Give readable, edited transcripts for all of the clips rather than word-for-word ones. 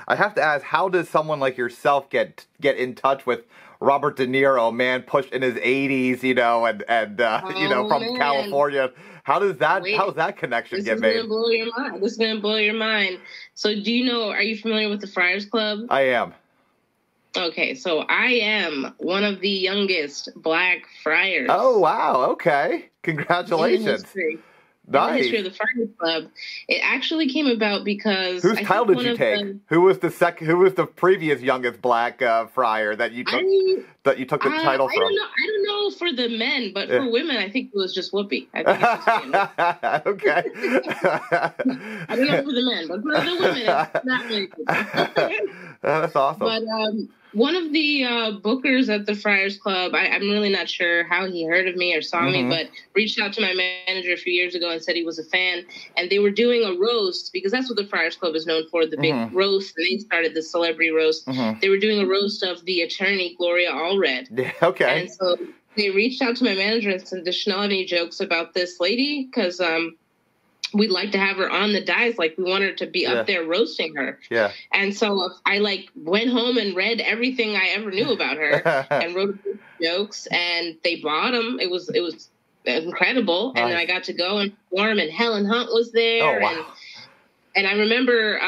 I have to ask, how does someone like yourself get in touch with Robert De Niro, man, pushed in his 80s, from man. California? How does that connection get made? This is gonna blow your mind. This is gonna blow your mind. So, are you familiar with the Friars Club? I am. Okay, so I am one of the youngest Black friars. Oh, wow. Okay. Congratulations. Nice. The history of the Friars Club. It actually came about because whose title did you take? Who was the previous youngest Black friar that you took the title from? I don't know for the men, but for women, I think it was just Whoopi. I think okay. I don't know for the men, but for the women, it's not very good. That's awesome. But one of the bookers at the Friars Club, I'm really not sure how he heard of me or saw me, but reached out to my manager a few years ago and said he was a fan. And they were doing a roast, because that's what the Friars Club is known for, the big roast. And they started the celebrity roast. They were doing a roast of the attorney, Gloria Allred. Yeah, okay. And so they reached out to my manager and said, does Chanel have any jokes about this lady? Because we'd like to have her on the dice. Like, we want her to be up there roasting her. Yeah. And so I went home and read everything I ever knew about her and wrote jokes, and they bought them. It was incredible. Nice. And then I got to go and perform, and Helen Hunt was there. Oh, wow. And I remember,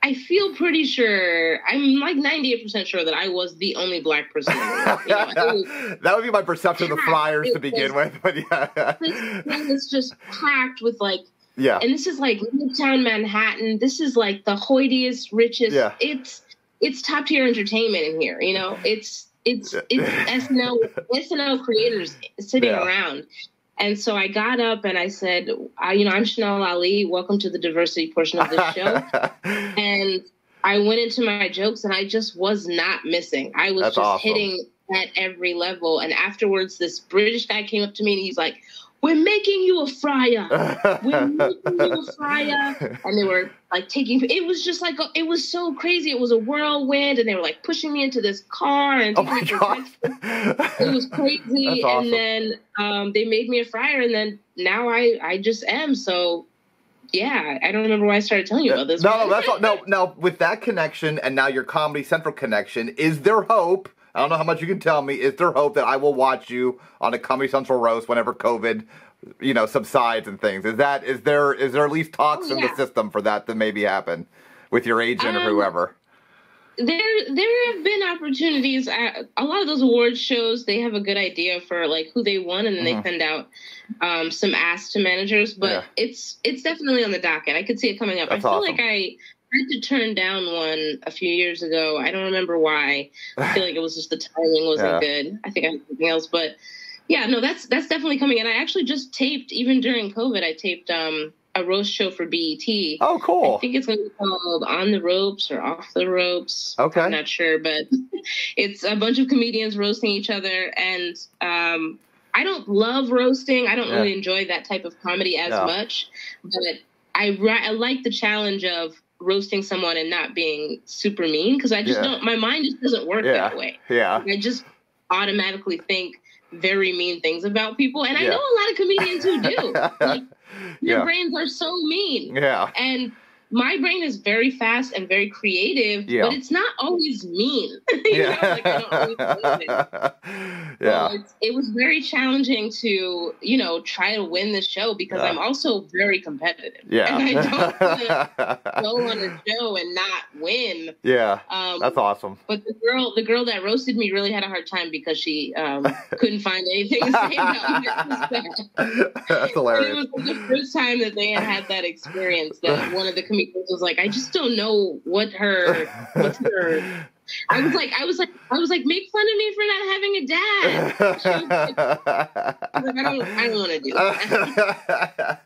I feel pretty sure, I'm like 98% sure that I was the only Black person in the room. That would be my perception of the Friars to begin with. But yeah. It was just packed with and this is like Midtown Manhattan. This is like the hoitiest, richest. Yeah. It's top tier entertainment in here. It's SNL creators sitting around. And so I got up and I said, I'm Chanel Ali. Welcome to the diversity portion of the show. And I went into my jokes and I just was not missing. I was hitting at every level. And afterwards, this British guy came up to me and he's like, we're making you a friar. We're making you a friar. And they were it was just it was so crazy. It was a whirlwind, and they were pushing me into this car. And it was crazy. Awesome. And then they made me a friar, and then now I just am. So yeah, I don't remember why I started telling you about this. No, that's all. No, with that connection and now your Comedy Central connection, is there hope? I don't know how much you can tell me. Is there hope that I will watch you on a Comedy Central roast whenever COVID, subsides and things? Is there at least talks in the system for that to maybe happen with your agent or whoever? There have been opportunities. A lot of those awards shows, they have a good idea for who they won, and then they send out some asks to managers. But it's definitely on the docket. I could see it coming up. That's I feel awesome. like I had to turn down one a few years ago. I don't remember why. I feel like it was just the timing wasn't good. I think I had something else. But yeah, no, that's definitely coming. And I actually just taped, even during COVID, I taped a roast show for BET. Oh, cool. I think it's going to be called On the Ropes or Off the Ropes. Okay. I'm not sure, but it's a bunch of comedians roasting each other. And I don't love roasting. I don't really enjoy that type of comedy as much. But I like the challenge of roasting someone and not being super mean, because I just don't, my mind just doesn't work that way. Yeah. I just automatically think very mean things about people. And I know a lot of comedians who do. Their brains are so mean. Yeah. And my brain is very fast and very creative, but it's not always mean. I don't always believe it. Yeah. So it was very challenging to, try to win this show, because I'm also very competitive. Yeah. And I don't want to go on a show and not win. Yeah. That's awesome. But the girl that roasted me really had a hard time, because she couldn't find anything to say about me. That's hilarious. It was the first time that they had that experience, that one of the comedians was like, I just don't know what's her. I was like, make fun of me for not having a dad. I don't want to do that.